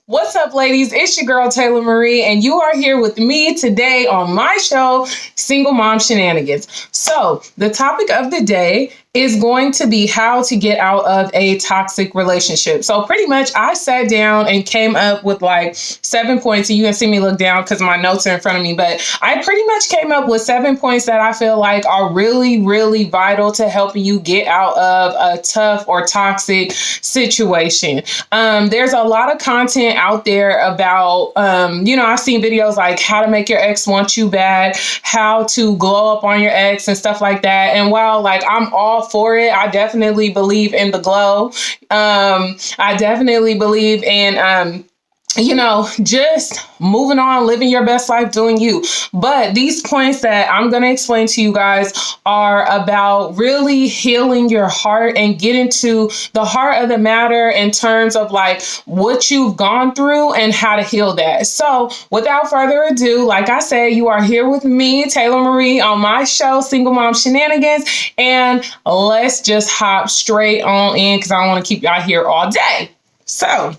What's up, ladies? It's your girl, Taylor Marie, and you are here with me today on my show, Single Mom Shenanigans. So, the topic of the day is going to be how to get out of a toxic relationship. So, pretty much, I sat down and came up with like 7 points, and you can see me look down because my notes are in front of me, but I pretty much came up with 7 points that I feel like are really, really vital to helping you get out of a tough or toxic situation. There's a lot of content out there about, I've seen videos like how to make your ex want you back, how to glow up on your ex and stuff like that. And while like I'm all for it, I definitely believe in the glow. I definitely believe in, just moving on, living your best life, doing you. But these points that I'm going to explain to you guys are about really healing your heart and getting to the heart of the matter in terms of like what you've gone through and how to heal that. So without further ado, like I said, you are here with me, Taylor Marie, on my show, Single Mom Shenanigans. And let's just hop straight on in because I don't want to keep y'all here all day. So,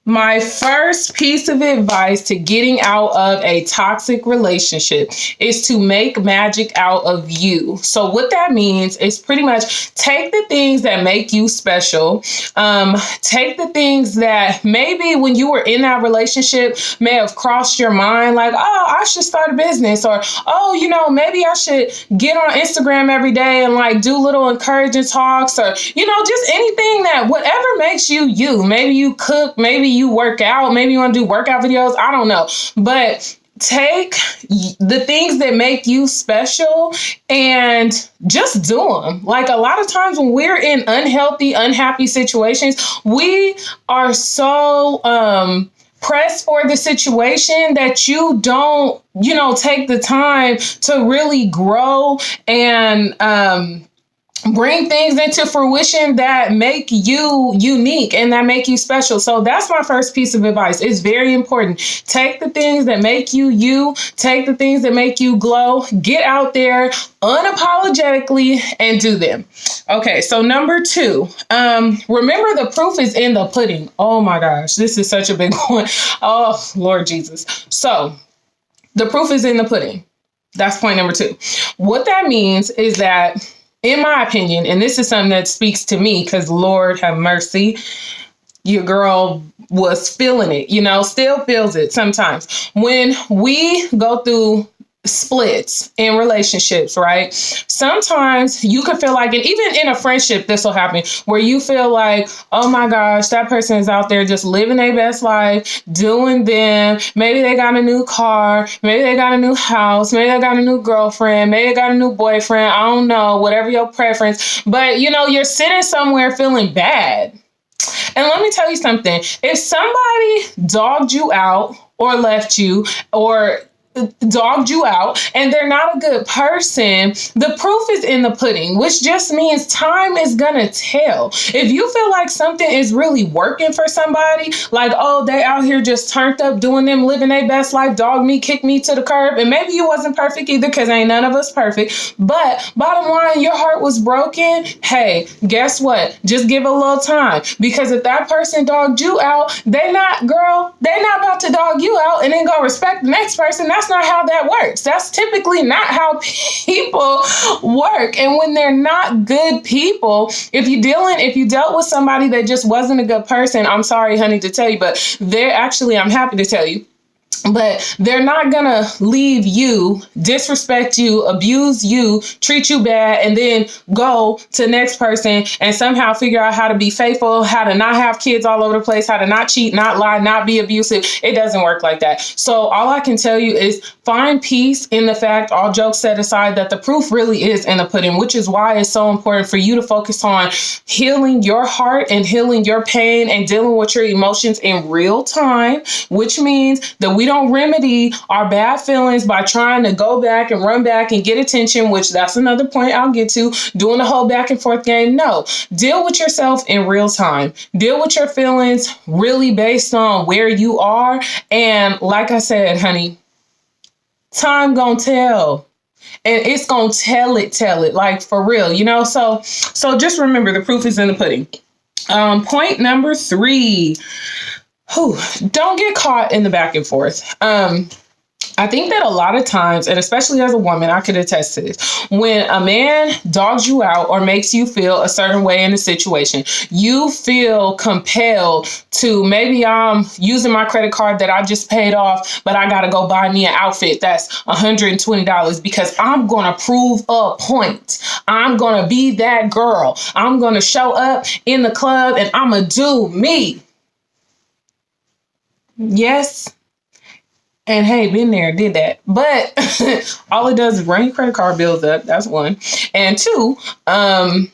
my first piece of advice to getting out of a toxic relationship is to make magic out of you. So what that means is pretty much take the things that make you special. Take the things that maybe when you were in that relationship may have crossed your mind, like, oh, I should start a business, or, oh, maybe I should get on Instagram every day and like do little encouraging talks, or, just anything that whatever makes you you. Maybe you cook, maybe you work out, maybe you want to do workout videos. I don't know. But take the things that make you special and just do them. Like a lot of times when we're in unhealthy, unhappy situations, we are so pressed for the situation that you don't, take the time to really grow and bring things into fruition that make you unique and that make you special. So that's my first piece of advice. It's very important. Take the things that make you you, take the things that make you glow, get out there unapologetically and do them. Okay, so number 2, remember the proof is in the pudding. Oh my gosh, this is such a big one. Oh, Lord Jesus. So the proof is in the pudding. That's point number 2. What that means is that, in my opinion, and this is something that speaks to me because Lord have mercy, your girl was feeling it, still feels it sometimes. When we go through splits in relationships, right? Sometimes you can feel like, and even in a friendship, this will happen, where you feel like, oh my gosh, that person is out there just living their best life, doing them. Maybe they got a new car, maybe they got a new house, maybe they got a new girlfriend, maybe they got a new boyfriend. I don't know, whatever your preference. But you're sitting somewhere feeling bad. And let me tell you something. If somebody dogged you out or left you or dogged you out and they're not a good person, the proof is in the pudding, which just means time is gonna tell. If you feel like something is really working for somebody, like, oh, they out here just turned up doing them, living their best life, dog me, kick me to the curb, and maybe you wasn't perfect either because ain't none of us perfect, but bottom line, your heart was broken. Hey, guess what? Just give a little time, because if that person dogged you out, they not about to dog you out and then go respect the next person. That's not how that works. That's typically not how people work. And when they're not good people, if you dealt with somebody that just wasn't a good person, I'm sorry, honey, to tell you, but I'm happy to tell you, but they're not gonna leave you, disrespect you, abuse you, treat you bad, and then go to the next person and somehow figure out how to be faithful, how to not have kids all over the place, how to not cheat, not lie, not be abusive. It doesn't work like that. So all I can tell you is find peace in the fact, all jokes set aside, that the proof really is in the pudding, which is why it's so important for you to focus on healing your heart and healing your pain and dealing with your emotions in real time, which means that we don't remedy our bad feelings by trying to go back and run back and get attention, which that's another point I'll get to, doing the whole back and forth game. No, deal with yourself in real time. Deal with your feelings really based on where you are. And like I said, honey, time gonna tell. And it's gonna tell it like for real, so just remember the proof is in the pudding. Point number 3. whew, don't get caught in the back and forth. I think that a lot of times, and especially as a woman, I could attest to this, when a man dogs you out or makes you feel a certain way in a situation, you feel compelled to, maybe I'm using my credit card that I just paid off, but I got to go buy me an outfit that's $120 because I'm going to prove a point. I'm going to be that girl. I'm going to show up in the club and I'm going to do me. Yes. And hey, been there, did that. But all it does is bring your credit card bills up. That's one. And two, don't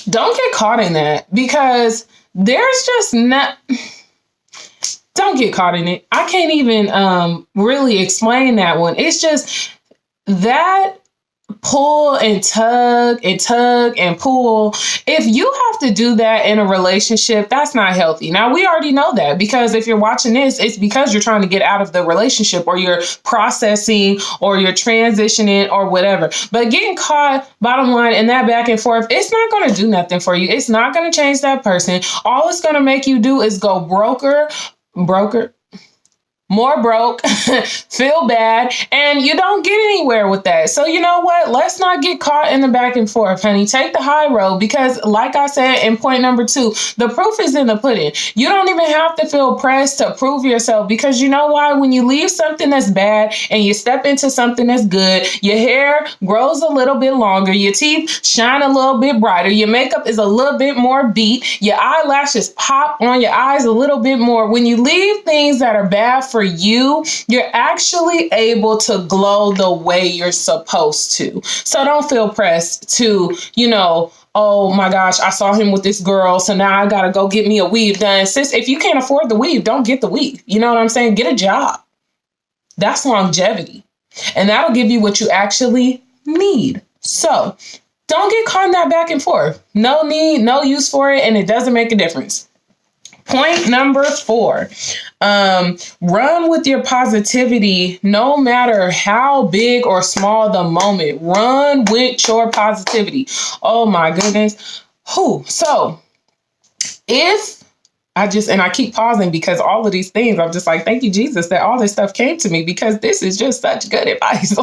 get caught in that, because there's just not, don't get caught in it. I can't even really explain that one. It's just that pull and tug and pull. If you have to do that in a relationship, that's not healthy. Now, we already know that, because if you're watching this, it's because you're trying to get out of the relationship, or you're processing, or you're transitioning, or whatever. But getting caught, bottom line, in that back and forth, it's not going to do nothing for you. It's not going to change that person. All it's going to make you do is go more broke, feel bad, and you don't get anywhere with that. So you know what? Let's not get caught in the back and forth, honey. Take the high road, because like I said in point number 2, the proof is in the pudding. You don't even have to feel pressed to prove yourself, because you know why? When you leave something that's bad and you step into something that's good, your hair grows a little bit longer, your teeth shine a little bit brighter, your makeup is a little bit more beat, your eyelashes pop on your eyes a little bit more. When you leave things that are bad for you, you're actually able to glow the way you're supposed to. So don't feel pressed to, oh my gosh, I saw him with this girl, so now I gotta go get me a weave done. Sis, if you can't afford the weave, don't get the weave. You know what I'm saying? Get a job. That's longevity. And that'll give you what you actually need. So don't get caught in that back and forth. No need, no use for it, and it doesn't make a difference. Point number 4, run with your positivity, no matter how big or small the moment. Run with your positivity. Oh my goodness. So if I keep pausing, because all of these things, I'm just like, thank you, Jesus, that all this stuff came to me, because this is just such good advice.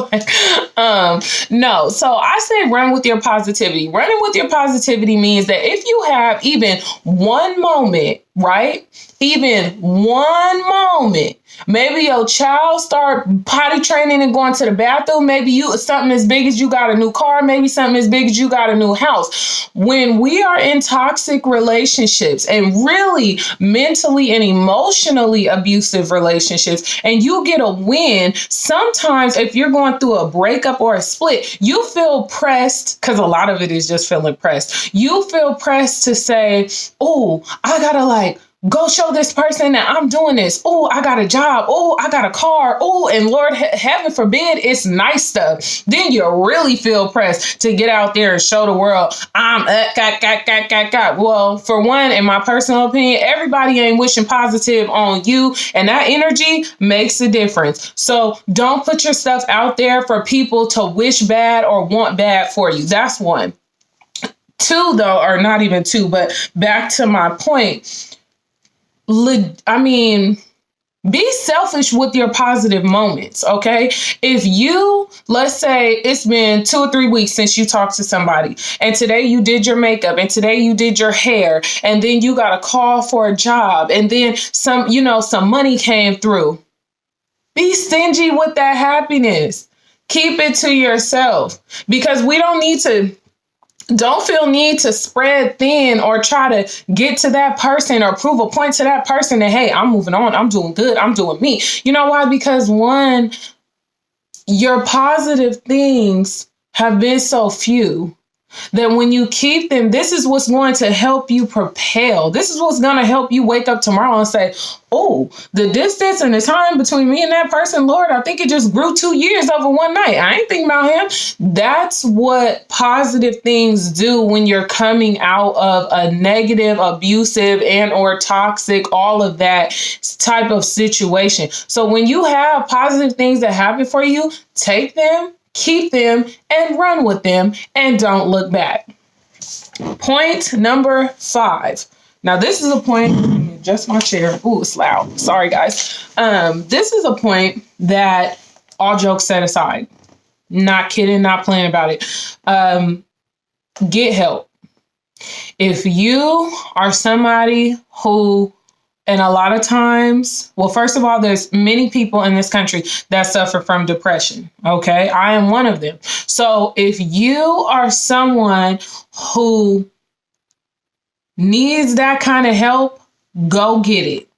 No. So I said, run with your positivity. Running with your positivity means that if you have even one moment, right? Even one moment. Maybe your child start potty training and going to the bathroom. Maybe something as big as you got a new car. Maybe something as big as you got a new house. When we are in toxic relationships, and really mentally and emotionally abusive relationships, and you get a win, sometimes if you're going through a breakup or a split, you feel pressed, because a lot of it is just feeling pressed. You feel pressed to say, oh, I gotta go show this person that I'm doing this. Oh, I got a job. Oh, I got a car. Oh, and Lord, heaven forbid, it's nice stuff. Then you really feel pressed to get out there and show the world, I'm Well, for one, in my personal opinion, everybody ain't wishing positive on you, and that energy makes a difference. So don't put your stuff out there for people to wish bad or want bad for you. That's one. 2, though, or not even 2, but back to my point. Be selfish with your positive moments, okay? If you, let's say it's been 2 or 3 weeks since you talked to somebody, and today you did your makeup, and today you did your hair, and then you got a call for a job, and then some money came through. Be stingy with that happiness. Keep it to yourself, because we don't feel need to spread thin or try to get to that person or prove a point to that person that, hey, I'm moving on. I'm doing good. I'm doing me. You know why? Because one, your positive things have been so few that when you keep them, this is what's going to help you propel. This is what's going to help you wake up tomorrow and say, oh, the distance and the time between me and that person, Lord, I think it just grew 2 years over one night. I ain't thinking about him. That's what positive things do when you're coming out of a negative, abusive, and or toxic, all of that type of situation. So when you have positive things that happen for you, take them, keep them, and run with them, and don't look back. Point number 5. Now, this is a point, let me adjust my chair. Ooh, it's loud. Sorry, guys. This is a point that, all jokes set aside, not kidding, not playing about it. Get help. If you are somebody who, and a lot of times, well, first of all, there's many people in this country that suffer from depression. Okay. I am one of them. So if you are someone who needs that kind of help, go get it.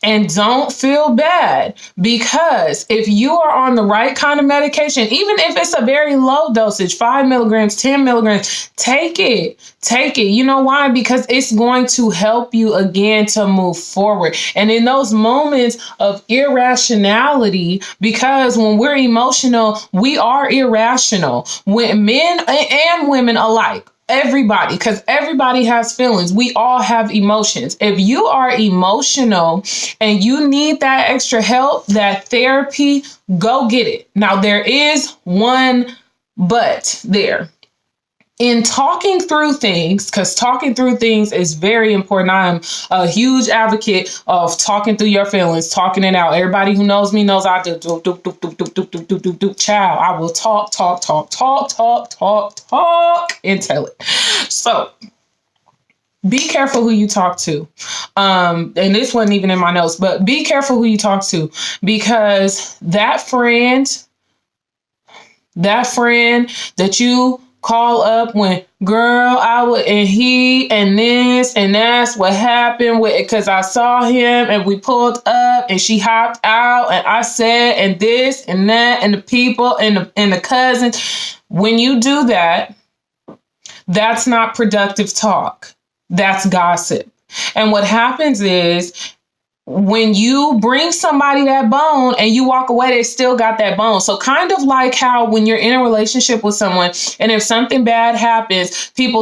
And don't feel bad, because if you are on the right kind of medication, even if it's a very low dosage, 5 milligrams, 10 milligrams, take it. Take it. You know why? Because it's going to help you again to move forward. And in those moments of irrationality, because when we're emotional, we are irrational, when men and women alike. Everybody, because everybody has feelings. We all have emotions. If you are emotional and you need that extra help, that therapy, go get it. Now, there is one but there. In talking through things, because talking through things is very important. I'm a huge advocate of talking through your feelings, talking it out. Everybody who knows me knows I do child. I will talk, and tell it. So be careful who you talk to. And this wasn't even in my notes, but be careful who you talk to, because that friend that you call up when, girl, I would, and he, and this, and that's what happened with it, because I saw him and we pulled up and she hopped out and I said, and this and that, and the people and the cousins. When you do that, that's not productive talk. That's gossip. And what happens is, when you bring somebody that bone and you walk away, they still got that bone. So kind of like how when you're in a relationship with someone, and if something bad happens, some people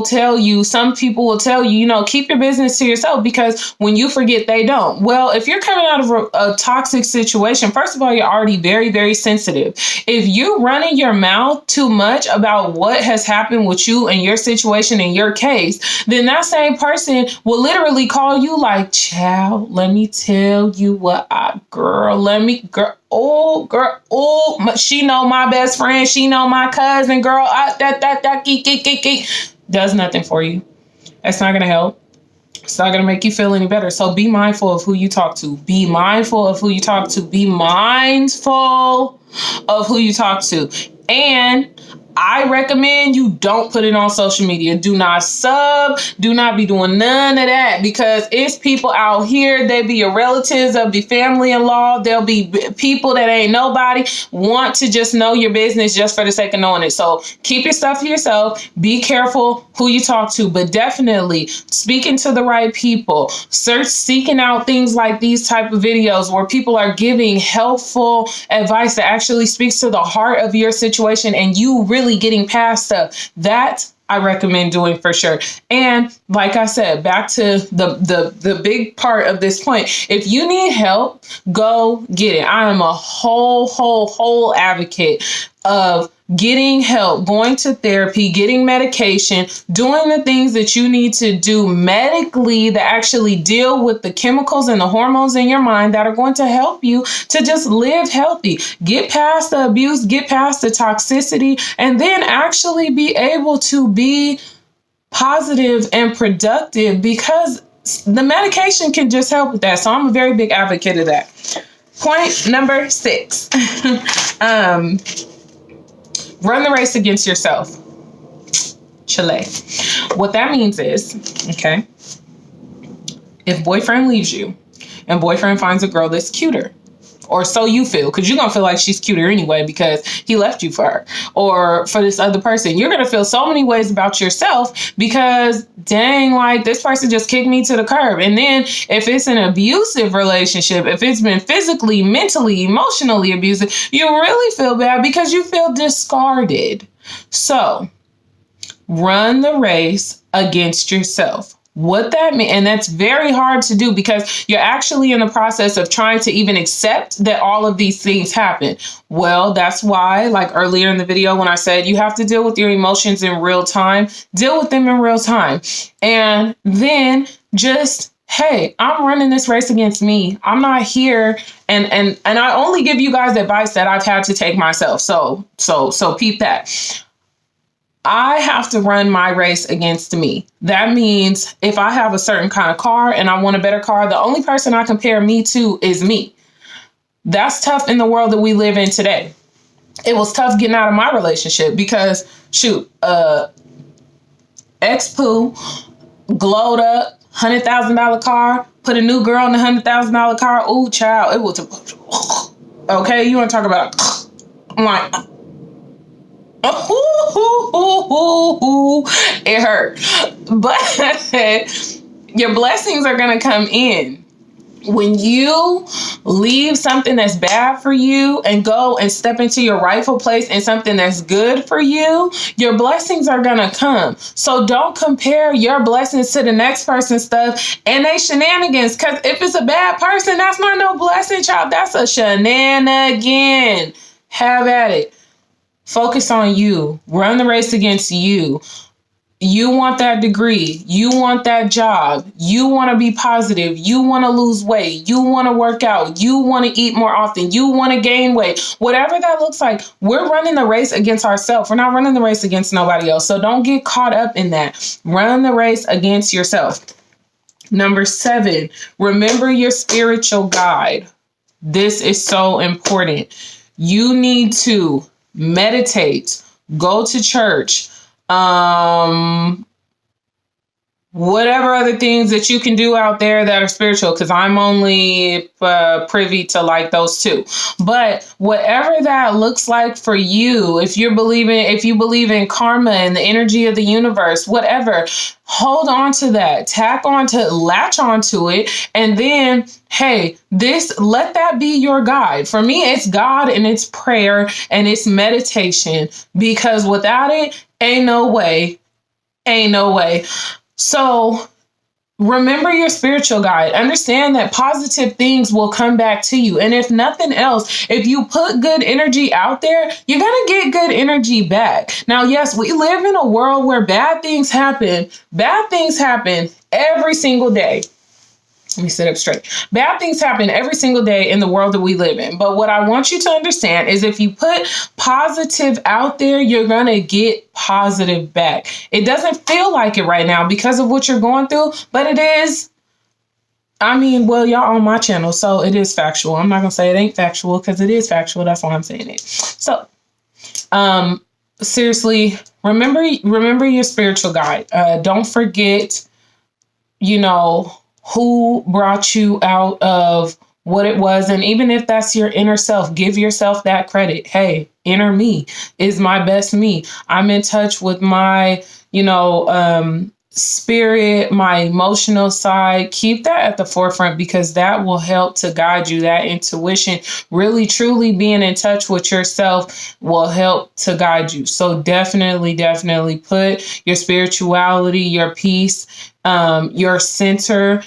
will tell you, keep your business to yourself, because when you forget, they don't. Well, if you're coming out of a toxic situation, first of all, you're already very, very sensitive. If you're running your mouth too much about what has happened with you and your situation in your case, then that same person will literally call you like, child, let me tell you what she know my best friend, she know my cousin, girl, does nothing for you. That's not gonna help. It's not gonna make you feel any better. So be mindful of who you talk to. Be mindful of who you talk to. Be mindful of who you talk to. And I recommend you don't put it on social media. Do not sub. Do not be doing none of that, because it's people out here. They be your relatives. They'll be family-in-law. They'll be people that ain't nobody, want to just know your business just for the sake of knowing it. So keep your stuff to yourself. Be careful who you talk to, but definitely speaking to the right people. Seeking out things like these type of videos where people are giving helpful advice that actually speaks to the heart of your situation and you really getting past stuff. That I recommend doing for sure. And like I said, back to the big part of this point, if you need help, go get it. I am a whole advocate of getting help, going to therapy, getting medication, doing the things that you need to do medically that actually deal with the chemicals and the hormones in your mind that are going to help you to just live healthy, get past the abuse, get past the toxicity, and then actually be able to be positive and productive, because the medication can just help with that. So I'm a very big advocate of that. Point number 6. Run the race against yourself. Chile. What that means is, okay, if boyfriend leaves you and boyfriend finds a girl that's cuter, or so you feel, because you're going to feel like she's cuter anyway because he left you for her or for this other person. You're going to feel so many ways about yourself because, dang, like this person just kicked me to the curb. And then if it's an abusive relationship, if it's been physically, mentally, emotionally abusive, you really feel bad because you feel discarded. So run the race against yourself. What that means, and that's very hard to do because you're actually in the process of trying to even accept that all of these things happen. Well, that's why, like earlier in the video when I said you have to deal with your emotions in real time, deal with them in real time. And then just hey, I'm running this race against me. I'm not here, and I only give you guys advice that I've had to take myself. So peep that. I have to run my race against me. That means if I have a certain kind of car and I want a better car, the only person I compare me to is me. That's tough in the world that we live in today. It was tough getting out of my relationship because shoot, ex-poo, glowed up, $100,000 car, put a new girl in a $100,000 car. Ooh, child, it was okay. You want to talk about? I'm like, it hurt, but your blessings are gonna come in. When you leave something that's bad for you and go and step into your rightful place in something that's good for you, your blessings are going to come. So don't compare your blessings to the next person's stuff and they shenanigans. Because if it's a bad person, that's not no blessing, child. That's a shenanigan. Have at it. Focus on you. Run the race against you. You want that degree. You want that job. You want to be positive. You want to lose weight. You want to work out. You want to eat more often. You want to gain weight. Whatever that looks like, we're running the race against ourselves. We're not running the race against nobody else. So don't get caught up in that. Run the race against yourself. Number 7, remember your spiritual guide. This is so important. You need to meditate, go to church, whatever other things that you can do out there that are spiritual, because I'm only privy to like those two. But whatever that looks like for you, if you believe in karma and the energy of the universe, whatever, hold on to that, latch onto it, and then hey, let that be your guide. For me, it's God and it's prayer and it's meditation, because without it, ain't no way. So remember your spiritual guide. Understand that positive things will come back to you. And if nothing else, if you put good energy out there, you're going to get good energy back. Now, yes, we live in a world where bad things happen. Bad things happen every single day. Let me sit up straight. Bad things happen every single day in the world that we live in. But what I want you to understand is if you put positive out there, you're going to get positive back. It doesn't feel like it right now because of what you're going through, but it is. I mean, well, y'all on my channel, so it is factual. I'm not going to say it ain't factual because it is factual. That's why I'm saying it. So, seriously, remember your spiritual guide. Don't forget, who brought you out of what it was. And even if that's your inner self, give yourself that credit. Hey, inner me is my best me. I'm in touch with my, spirit, my emotional side. Keep that at the forefront because that will help to guide you. That intuition, really, truly being in touch with yourself will help to guide you. So definitely put your spirituality, your peace, your center,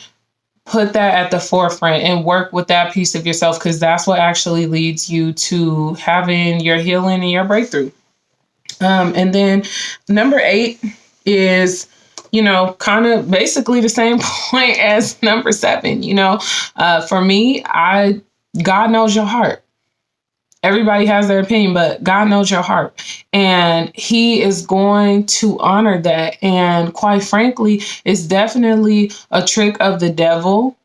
put that at the forefront and work with that piece of yourself, because that's what actually leads you to having your healing and your breakthrough. And then number 8 is, kind of basically the same point as number 7. For me, God knows your heart. Everybody has their opinion, but God knows your heart, and he is going to honor that. And quite frankly, it's definitely a trick of the devil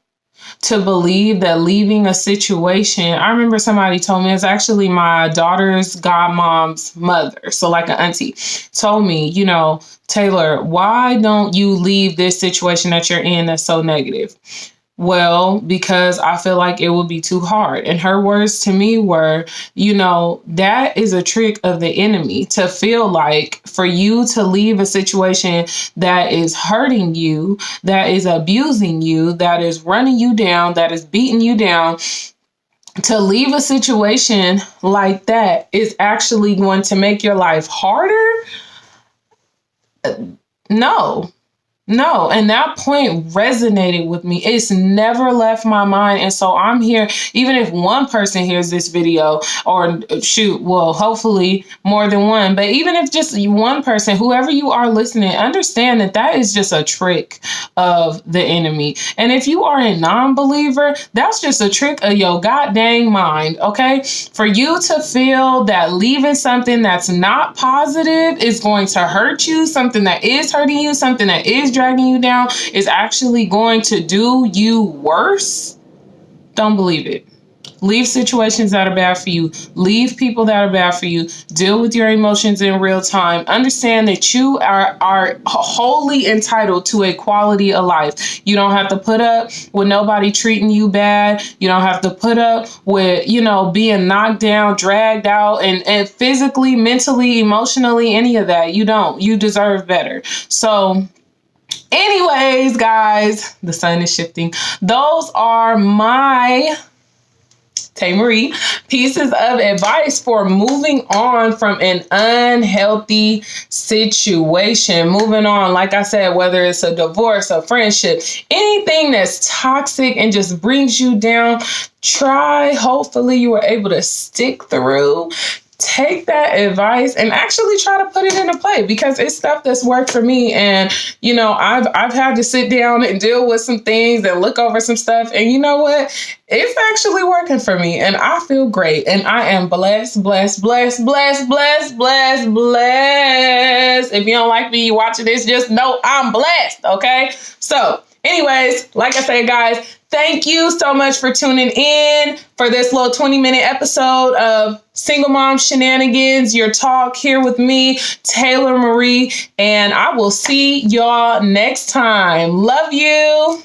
to believe that leaving a situation. I remember somebody told me, it's actually my daughter's godmom's mother, so like an auntie, told me, Taylor, why don't you leave this situation that you're in that's so negative? Well, because I feel like it would be too hard. And her words to me were, that is a trick of the enemy, to feel like for you to leave a situation that is hurting you, that is abusing you, that is running you down, that is beating you down. To leave a situation like that is actually going to make your life harder. No. No, and that point resonated with me. It's never left my mind. And so I'm here, even if one person hears this video, or shoot, well, hopefully more than one, but even if just one person, whoever you are listening, understand that that is just a trick of the enemy. And if you are a non-believer, that's just a trick of your god dang mind, okay? For you to feel that leaving something that's not positive is going to hurt you, something that is hurting you, something that is dragging you down is actually going to do you worse, don't believe it. Leave situations that are bad for you. Leave people that are bad for you. Deal with your emotions in real time. Understand that you are wholly entitled to a quality of life. You don't have to put up with nobody treating you bad. You don't have to put up with, being knocked down, dragged out, and physically, mentally, emotionally, any of that. You don't. You deserve better. So, anyways, guys, the sun is shifting. Those are my Tay Marie pieces of advice for moving on from an unhealthy situation. Moving on, like I said, whether it's a divorce, a friendship, anything that's toxic and just brings you down, hopefully you were able to stick through. Take that advice and actually try to put it into play, because it's stuff that's worked for me. And, I've had to sit down and deal with some things and look over some stuff. And you know what? It's actually working for me and I feel great. And I am blessed, blessed, blessed, blessed, blessed, blessed, blessed. If you don't like me, you watching this, just know I'm blessed. Okay. So anyways, like I said, guys, thank you so much for tuning in for this little 20-minute episode of Single Mom Shenanigans, your talk here with me, Taylor Marie, and I will see y'all next time. Love you.